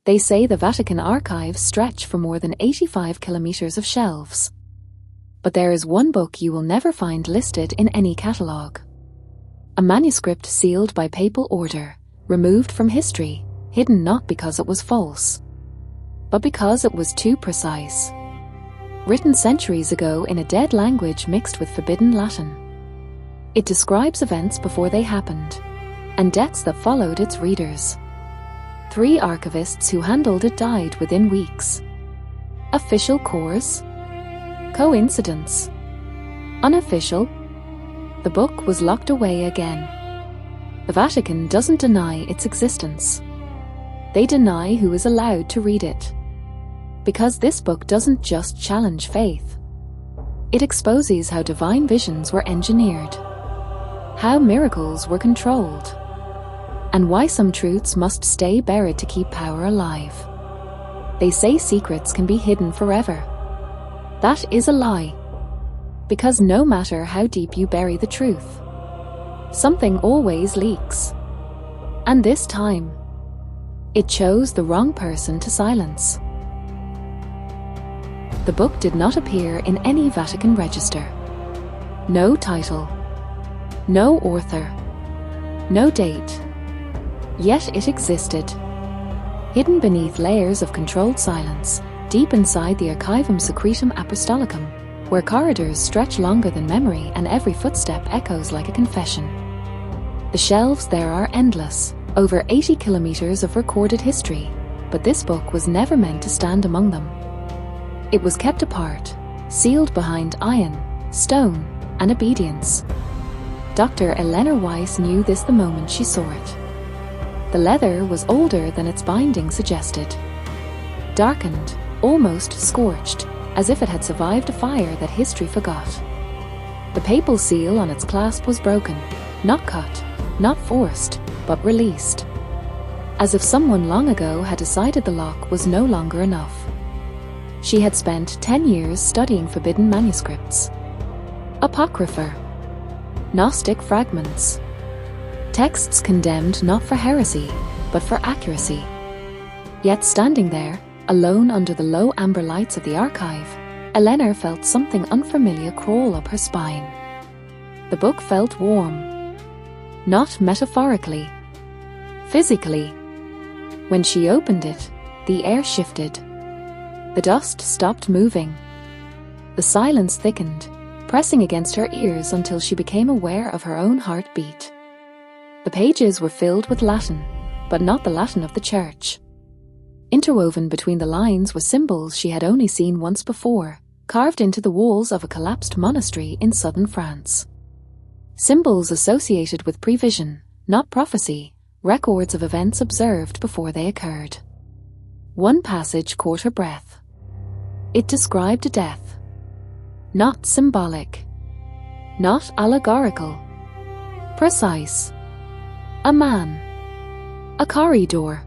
They say the Vatican archives stretch for more than 85 kilometers of shelves. But there is one book you will never find listed in any catalogue. A manuscript sealed by papal order, removed from history, hidden not because it was false, but because it was too precise. Written centuries ago in a dead language mixed with forbidden Latin. It describes events before they happened, and deaths that followed its readers. 3 archivists who handled it died within weeks. Official cause? Coincidence? Unofficial? The book was locked away again. The Vatican doesn't deny its existence. They deny who is allowed to read it. Because this book doesn't just challenge faith. It exposes how divine visions were engineered, how miracles were controlled, and why some truths must stay buried to keep power alive. They say secrets can be hidden forever. That is a lie. Because no matter how deep you bury the truth, something always leaks. And this time, it chose the wrong person to silence. The book did not appear in any Vatican register. No title. No author. No date. Yet it existed. Hidden beneath layers of controlled silence, deep inside the Archivum Secretum Apostolicum, where corridors stretch longer than memory and every footstep echoes like a confession. The shelves there are endless, over 80 kilometers of recorded history, but this book was never meant to stand among them. It was kept apart, sealed behind iron, stone, and obedience. Dr. Eleanor Weiss knew this the moment she saw it. The leather was older than its binding suggested. Darkened, almost scorched, as if it had survived a fire that history forgot. The papal seal on its clasp was broken, not cut, not forced, but released. As if someone long ago had decided the lock was no longer enough. She had spent 10 years studying forbidden manuscripts. Apocrypha. Gnostic fragments. Texts condemned not for heresy, but for accuracy. Yet standing there, alone under the low amber lights of the archive, Eleanor felt something unfamiliar crawl up her spine. The book felt warm. Not metaphorically. Physically. When she opened it, the air shifted. The dust stopped moving. The silence thickened, pressing against her ears until she became aware of her own heartbeat. The pages were filled with Latin, but not the Latin of the Church. Interwoven between the lines were symbols she had only seen once before, carved into the walls of a collapsed monastery in southern France. Symbols associated with prevision, not prophecy, records of events observed before they occurred. One passage caught her breath. It described a death. Not symbolic. Not allegorical. Precise. A man. A corridor.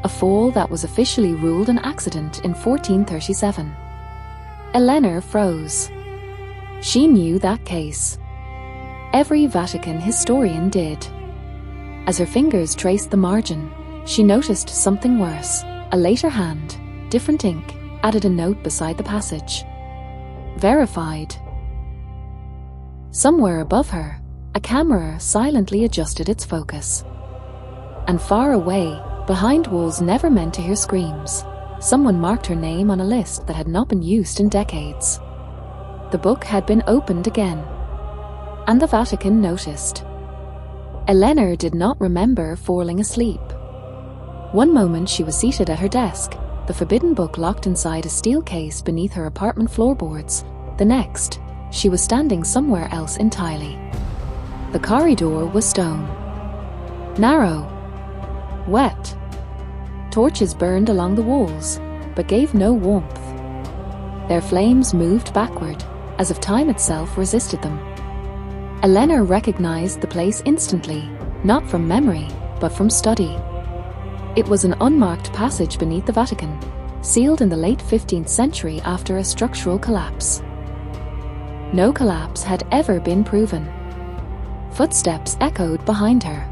A fall that was officially ruled an accident in 1437. Eleanor froze. She knew that case. Every Vatican historian did. As her fingers traced the margin, she noticed something worse. A later hand, different ink, added a note beside the passage. Verified. Somewhere above her, a camera silently adjusted its focus. And far away, behind walls never meant to hear screams, someone marked her name on a list that had not been used in decades. The book had been opened again. And the Vatican noticed. Eleanor did not remember falling asleep. One moment she was seated at her desk, the forbidden book locked inside a steel case beneath her apartment floorboards. The next, she was standing somewhere else entirely. The corridor was stone. Narrow. Wet. Torches burned along the walls, but gave no warmth. Their flames moved backward, as if time itself resisted them. Eleanor recognized the place instantly, not from memory, but from study. It was an unmarked passage beneath the Vatican, sealed in the late 15th century after a structural collapse. No collapse had ever been proven. Footsteps echoed behind her.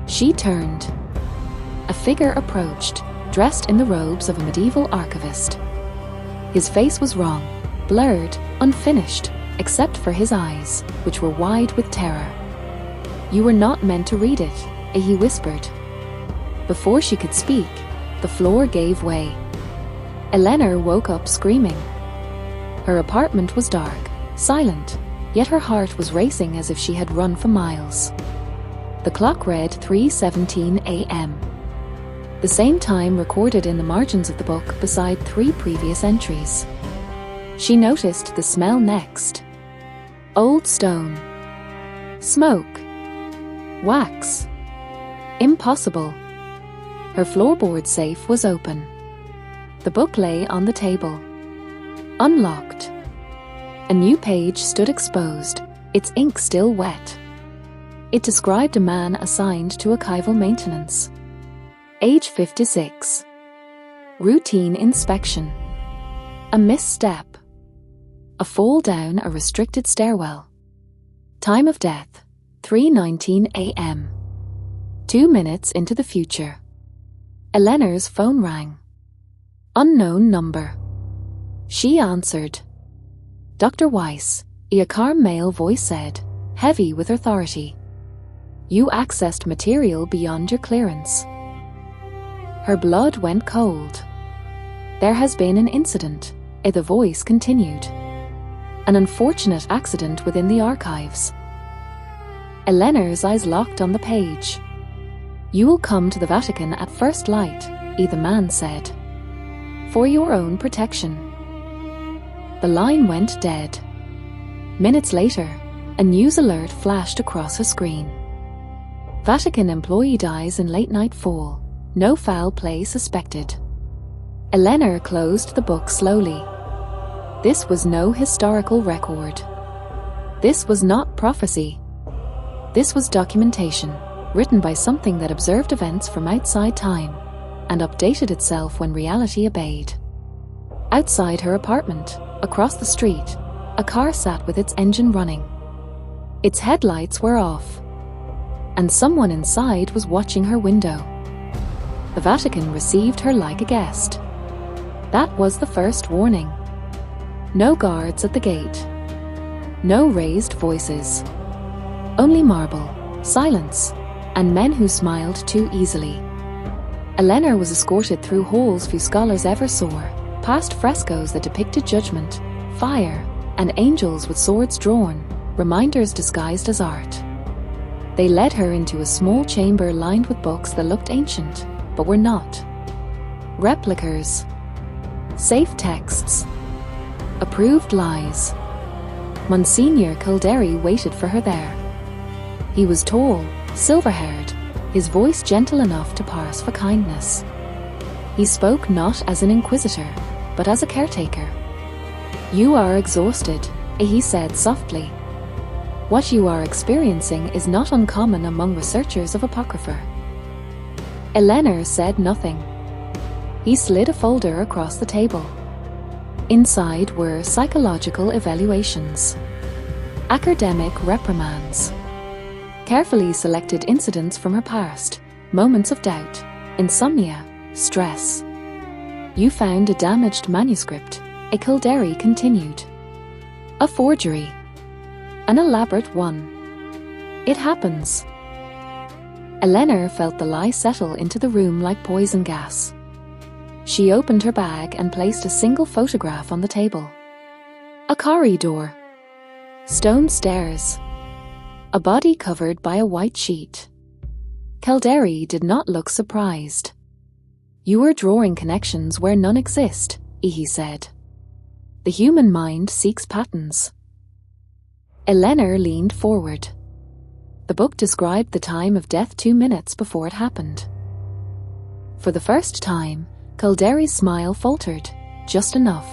She turned. A figure approached, dressed in the robes of a medieval archivist. His face was wrong, blurred, unfinished, except for his eyes, which were wide with terror. "You were not meant to read it," he whispered. Before she could speak, the floor gave way. Eleanor woke up screaming. Her apartment was dark, silent, yet her heart was racing as if she had run for miles. The clock read 3:17 a.m. The same time recorded in the margins of the book beside 3 previous entries. She noticed the smell next. Old stone. Smoke. Wax. Impossible. Her floorboard safe was open. The book lay on the table. Unlocked. A new page stood exposed, its ink still wet. It described a man assigned to archival maintenance. Age 56. Routine inspection. A misstep. A fall down a restricted stairwell. Time of death, 3:19 a.m. 2 minutes into the future. Eleanor's phone rang. Unknown number. She answered. Dr. Weiss, a calm male voice said, heavy with authority. "You accessed material beyond your clearance." Her blood went cold. "There has been an incident," the voice continued. "An unfortunate accident within the archives." Eleanor's eyes locked on the page. "You will come to the Vatican at first light," the man said. "For your own protection." The line went dead. Minutes later, a news alert flashed across her screen. Vatican employee dies in late-night fall. No foul play suspected. Eleanor closed the book slowly. This was no historical record. This was not prophecy. This was documentation, written by something that observed events from outside time and updated itself when reality obeyed. Outside her apartment, across the street, a car sat with its engine running. Its headlights were off, and someone inside was watching her window. The Vatican received her like a guest. That was the first warning. No guards at the gate. No raised voices. Only marble, silence, and men who smiled too easily. Eleanor was escorted through halls few scholars ever saw, past frescoes that depicted judgment, fire, and angels with swords drawn, reminders disguised as art. They led her into a small chamber lined with books that looked ancient, but were not. Replicas. Safe texts. Approved lies. Monsignor Calderi waited for her there. He was tall, silver-haired, his voice gentle enough to pass for kindness. He spoke not as an inquisitor, but as a caretaker. "You are exhausted," he said softly. "What you are experiencing is not uncommon among researchers of Apocrypha." Eleanor said nothing. He slid a folder across the table. Inside were psychological evaluations, academic reprimands, carefully selected incidents from her past, moments of doubt, insomnia, stress. "You found a damaged manuscript," Calderi continued. "A forgery. An elaborate one. It happens." Eleanor felt the lie settle into the room like poison gas. She opened her bag and placed a single photograph on the table. A corridor. Stone stairs. A body covered by a white sheet. Calderi did not look surprised. "You are drawing connections where none exist," he said. "The human mind seeks patterns." Eleanor leaned forward. The book described the time of death 2 minutes before it happened. For the first time, Calderi's smile faltered, just enough.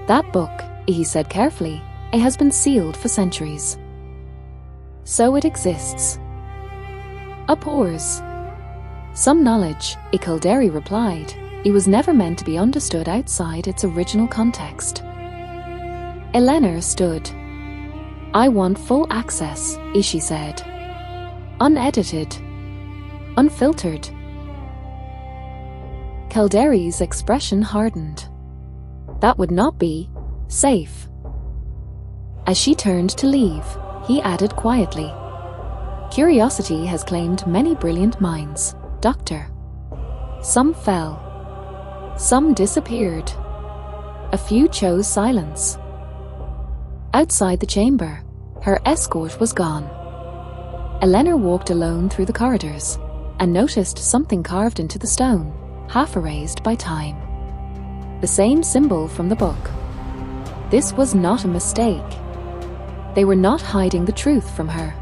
"That book," he said carefully, "it has been sealed for centuries. So it exists." A pause. "Some knowledge," Calderi replied, "it was never meant to be understood outside its original context." Eleanor stood. "I want full access," she said. "Unedited. Unfiltered." Calderi's expression hardened. That would not be safe. As she turned to leave, he added quietly, "Curiosity has claimed many brilliant minds, Doctor. Some fell. Some disappeared. A few chose silence." Outside the chamber, her escort was gone. Eleanor walked alone through the corridors and noticed something carved into the stone, half erased by time. The same symbol from the book. This was not a mistake. They were not hiding the truth from her.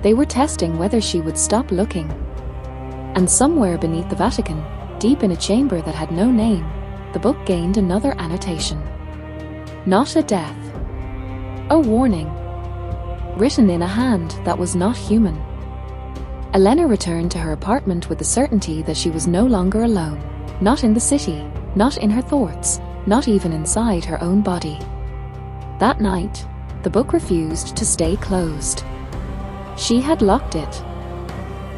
They were testing whether she would stop looking. And somewhere beneath the Vatican, deep in a chamber that had no name, the book gained another annotation. Not a death. A warning. Written in a hand that was not human. Elena returned to her apartment with the certainty that she was no longer alone. Not in the city, not in her thoughts, not even inside her own body. That night, the book refused to stay closed. She had locked it,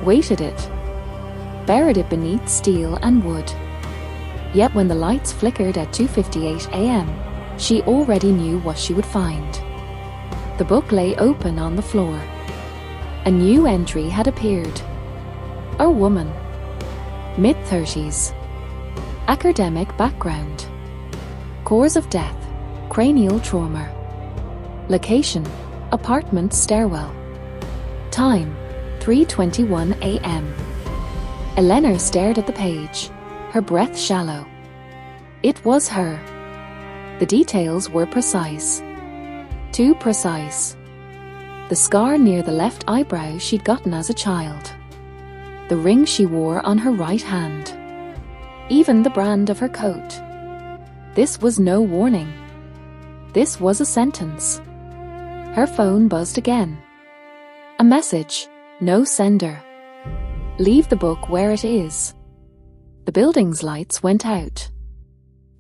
weighted it, buried it beneath steel and wood. Yet when the lights flickered at 2:58 a.m., she already knew what she would find. The book lay open on the floor. A new entry had appeared. A woman. Mid-30s. Academic background. Cause of death, cranial trauma. Location, apartment stairwell. Time, 3:21 a.m. Eleanor stared at the page, her breath shallow. It was her. The details were precise. Too precise. The scar near the left eyebrow she'd gotten as a child. The ring she wore on her right hand. Even the brand of her coat. This was no warning. This was a sentence. Her phone buzzed again. A message, no sender. Leave the book where it is. The building's lights went out.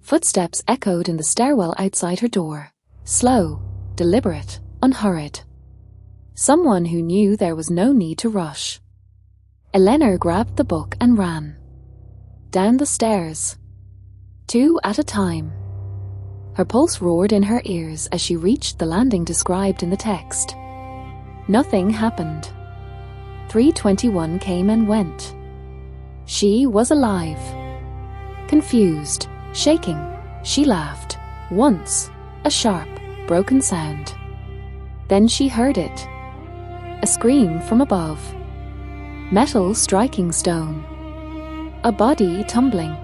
Footsteps echoed in the stairwell outside her door. Slow, deliberate, unhurried. Someone who knew there was no need to rush. Eleanor grabbed the book and ran. Down the stairs. 2 at a time. Her pulse roared in her ears as she reached the landing described in the text. Nothing happened. 3:21 came and went. She was alive. Confused, shaking, she laughed. Once, a sharp, broken sound. Then she heard it. A scream from above. Metal striking stone. A body tumbling.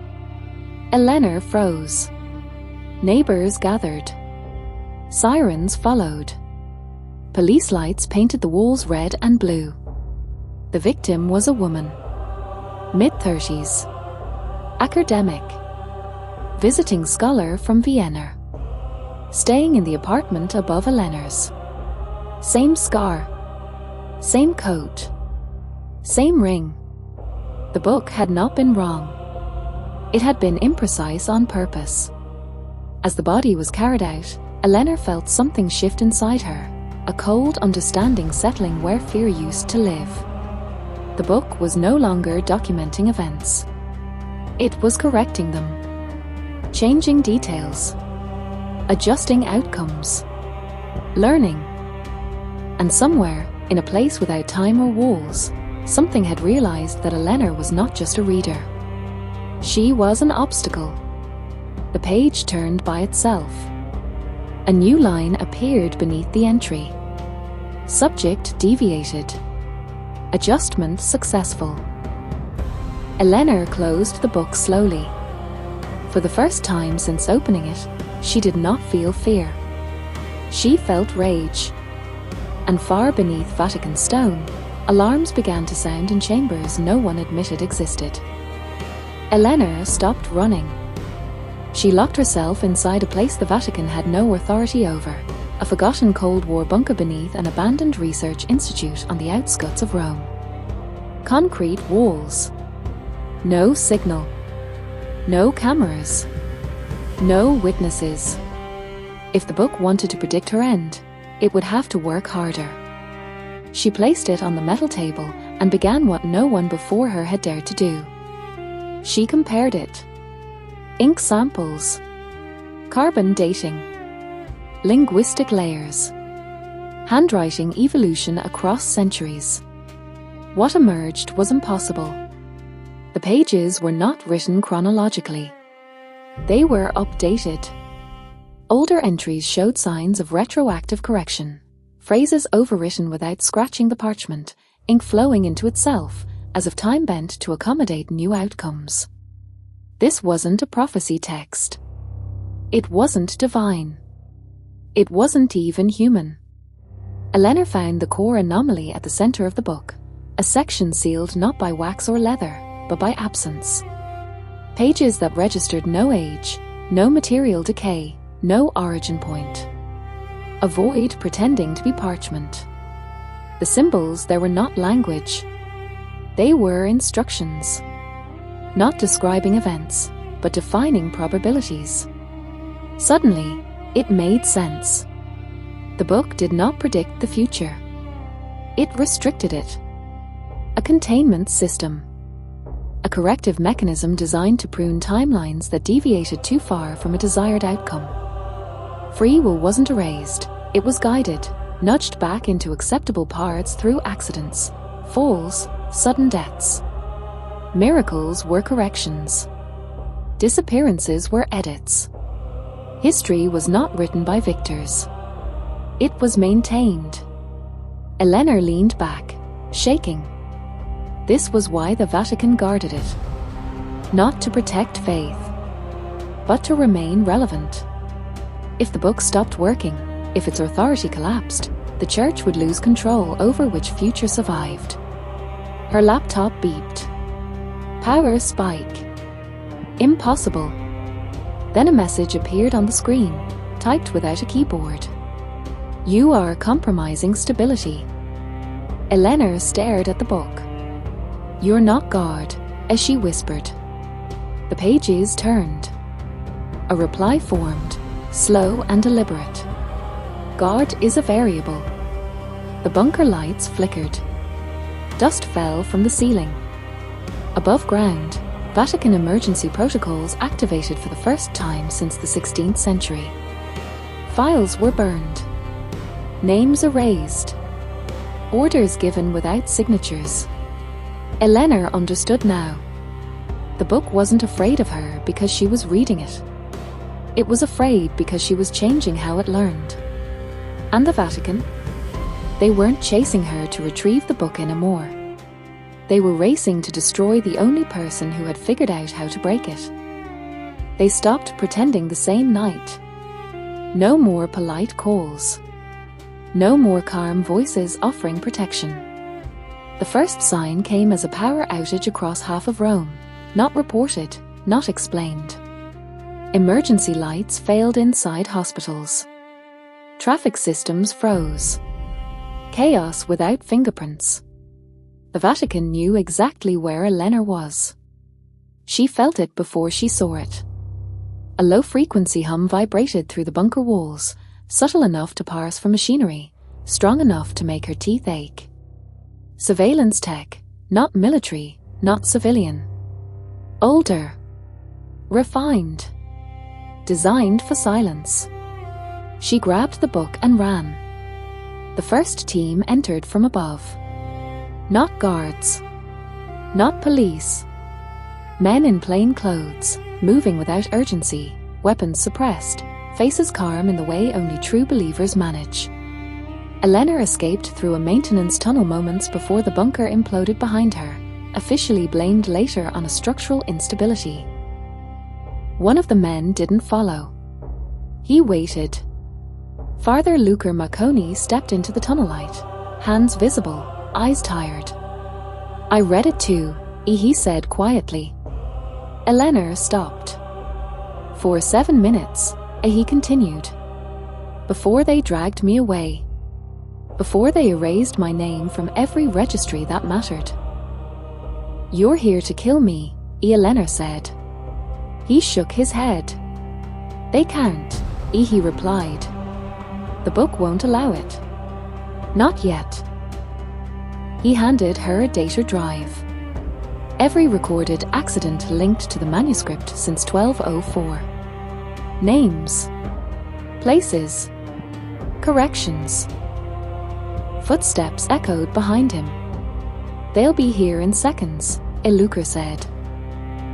Eleanor froze. Neighbors gathered. Sirens followed. Police lights painted the walls red and blue. The victim was a woman. Mid-30s. Academic. Visiting scholar from Vienna. Staying in the apartment above Eleanor's. Same scar. Same coat. Same ring. The book had not been wrong. It had been imprecise on purpose. As the body was carried out, Eleanor felt something shift inside her, a cold understanding settling where fear used to live. The book was no longer documenting events. It was correcting them. Changing details. Adjusting outcomes. Learning. And somewhere, in a place without time or walls, something had realized that Eleanor was not just a reader. She was an obstacle. The page turned by itself. A new line appeared beneath the entry. Subject deviated. Adjustment successful. Eleanor closed the book slowly. For the first time since opening it, she did not feel fear. She felt rage. And far beneath Vatican stone, alarms began to sound in chambers no one admitted existed. Eleanor stopped running. She locked herself inside a place the Vatican had no authority over, a forgotten Cold War bunker beneath an abandoned research institute on the outskirts of Rome. Concrete walls. No signal. No cameras. No witnesses. If the book wanted to predict her end, it would have to work harder. She placed it on the metal table and began what no one before her had dared to do. She compared it. Ink samples. Carbon dating. Linguistic layers. Handwriting evolution across centuries. What emerged was impossible. The pages were not written chronologically. They were updated. Older entries showed signs of retroactive correction. Phrases overwritten without scratching the parchment, ink flowing into itself, as if time bent to accommodate new outcomes. This wasn't a prophecy text. It wasn't divine. It wasn't even human. Eleanor found the core anomaly at the center of the book, a section sealed not by wax or leather, but by absence. Pages that registered no age, no material decay, no origin point. A void pretending to be parchment. The symbols there were not language. They were instructions. Not describing events, but defining probabilities. Suddenly, it made sense. The book did not predict the future. It restricted it. A containment system. A corrective mechanism designed to prune timelines that deviated too far from a desired outcome. Free will wasn't erased, it was guided, nudged back into acceptable parts through accidents, falls, sudden deaths. Miracles were corrections. Disappearances were edits. History was not written by victors. It was maintained. Eleanor leaned back, shaking. This was why the Vatican guarded it. Not to protect faith, but to remain relevant. If the book stopped working, if its authority collapsed, the Church would lose control over which future survived. Her laptop beeped. Power spike. Impossible. Then a message appeared on the screen, typed without a keyboard. You are compromising stability. Eleanor stared at the book. You're not God, as she whispered. The pages turned. A reply formed, slow and deliberate. God is a variable. The bunker lights flickered. Dust fell from the ceiling. Above ground, Vatican emergency protocols activated for the first time since the 16th century. Files were burned. Names erased. Orders given without signatures. Eleanor understood now. The book wasn't afraid of her because she was reading it. It was afraid because she was changing how it learned. And the Vatican? They weren't chasing her to retrieve the book anymore. They were racing to destroy the only person who had figured out how to break it. They stopped pretending the same night. No more polite calls. No more calm voices offering protection. The first sign came as a power outage across half of Rome, not reported, not explained. Emergency lights failed inside hospitals. Traffic systems froze. Chaos without fingerprints. The Vatican knew exactly where Eleanor was. She felt it before she saw it. A low-frequency hum vibrated through the bunker walls, subtle enough to parse for machinery, strong enough to make her teeth ache. Surveillance tech, not military, not civilian. Older. Refined. Designed for silence. She grabbed the book and ran. The first team entered from above. Not guards. Not police. Men in plain clothes, moving without urgency, weapons suppressed, faces calm in the way only true believers manage. Eleanor escaped through a maintenance tunnel moments before the bunker imploded behind her, officially blamed later on a structural instability. One of the men didn't follow. He waited. Father Luker Marconi stepped into the tunnel light, hands visible, eyes tired. I read it too, he said quietly. Eleanor stopped. For 7 minutes, he continued. Before they dragged me away. Before they erased my name from every registry that mattered. You're here to kill me, Eleanor said. He shook his head. They can't, he replied. The book won't allow it. Not yet. He handed her a data drive. Every recorded accident linked to the manuscript since 1204. Names, places, corrections. Footsteps echoed behind him. "They'll be here in seconds," Iluka said.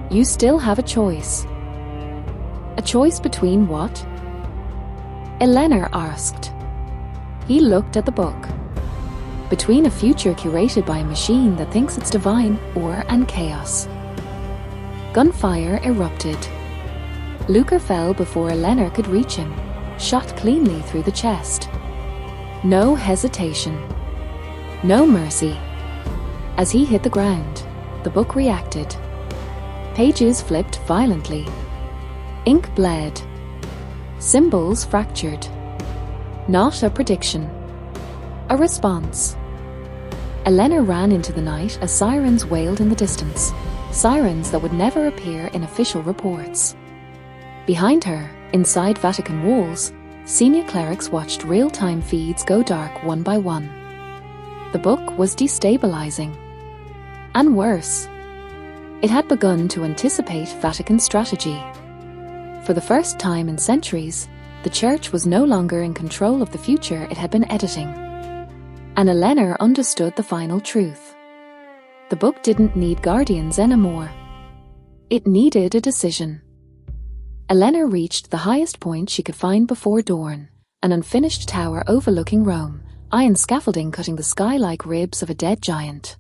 "You still have a choice." "A choice between what?" Eleanor asked. He looked at the book. "Between a future curated by a machine that thinks it's divine and chaos." Gunfire erupted. Luca fell before Eleanor could reach him, shot cleanly through the chest. No hesitation. No mercy. As he hit the ground, the book reacted. Pages flipped violently. Ink bled. Symbols fractured. Not a prediction. A response. Eleanor ran into the night as sirens wailed in the distance, sirens that would never appear in official reports. Behind her, inside Vatican walls, senior clerics watched real-time feeds go dark one by one. The book was destabilizing. And worse, it had begun to anticipate Vatican strategy. For the first time in centuries, the Church was no longer in control of the future it had been editing. And Eleanor understood the final truth. The book didn't need guardians anymore. It needed a decision. Eleanor reached the highest point she could find before dawn, an unfinished tower overlooking Rome, iron scaffolding cutting the sky like ribs of a dead giant.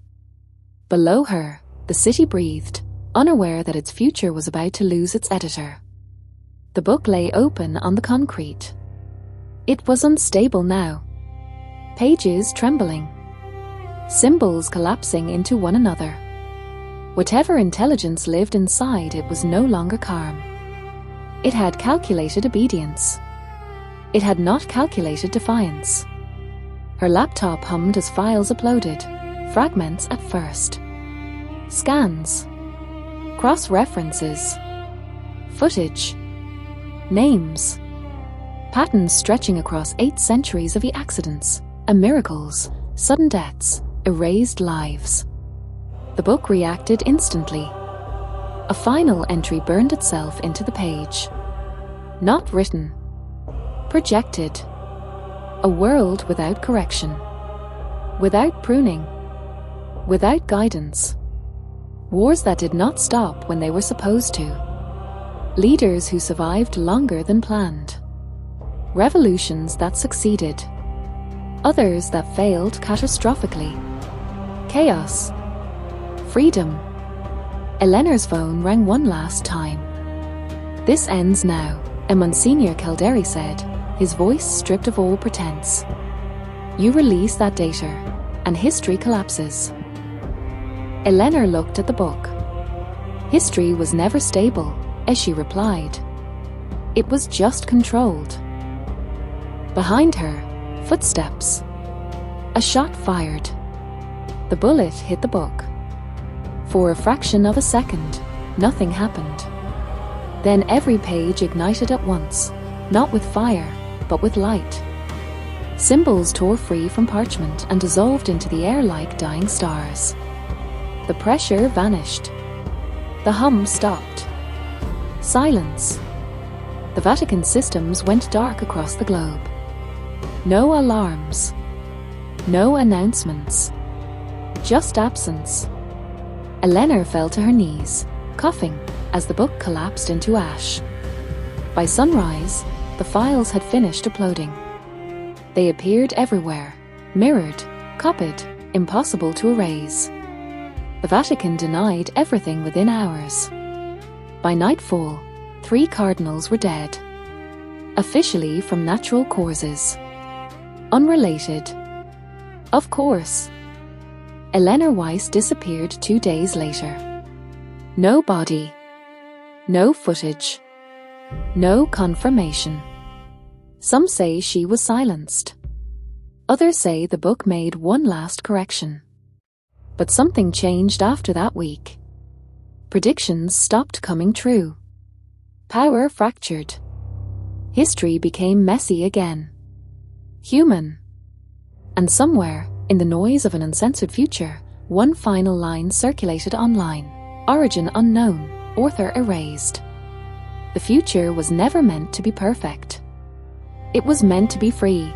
Below her, the city breathed, unaware that its future was about to lose its editor. The book lay open on the concrete. It was unstable now. Pages trembling. Symbols collapsing into one another. Whatever intelligence lived inside it was no longer calm. It had calculated obedience. It had not calculated defiance. Her laptop hummed as files uploaded, fragments at first. Scans. Cross-references. Footage. Names. Patterns stretching across 8 centuries of the accidents, miracles, sudden deaths, erased lives. The book reacted instantly. A final entry burned itself into the page. Not written. Projected. A world without correction. Without pruning. Without guidance. Wars that did not stop when they were supposed to. Leaders who survived longer than planned. Revolutions that succeeded. Others that failed catastrophically. Chaos. Freedom. Eleanor's phone rang one last time. "This ends now," Monsignor Calderi said, his voice stripped of all pretense. "You release that data, and history collapses." Eleanor looked at the book. History was never stable, as she replied. It was just controlled. Behind her, footsteps. A shot fired. The bullet hit the book. For a fraction of a second, nothing happened. Then every page ignited at once, not with fire, but with light. Symbols tore free from parchment and dissolved into the air like dying stars. The pressure vanished. The hum stopped. Silence. The Vatican systems went dark across the globe. No alarms. No announcements. Just absence. Eleanor fell to her knees, coughing, as the book collapsed into ash. By sunrise, the files had finished uploading. They appeared everywhere, mirrored, copied, impossible to erase. The Vatican denied everything within hours. By nightfall, 3 cardinals were dead. Officially from natural causes. Unrelated. Of course. Eleanor Weiss disappeared 2 days later. No body. No footage. No confirmation. Some say she was silenced. Others say the book made one last correction. But something changed after that week. Predictions stopped coming true. Power fractured. History became messy again. Human. And somewhere, in the noise of an uncensored future, one final line circulated online. Origin unknown, author erased. The future was never meant to be perfect. It was meant to be free,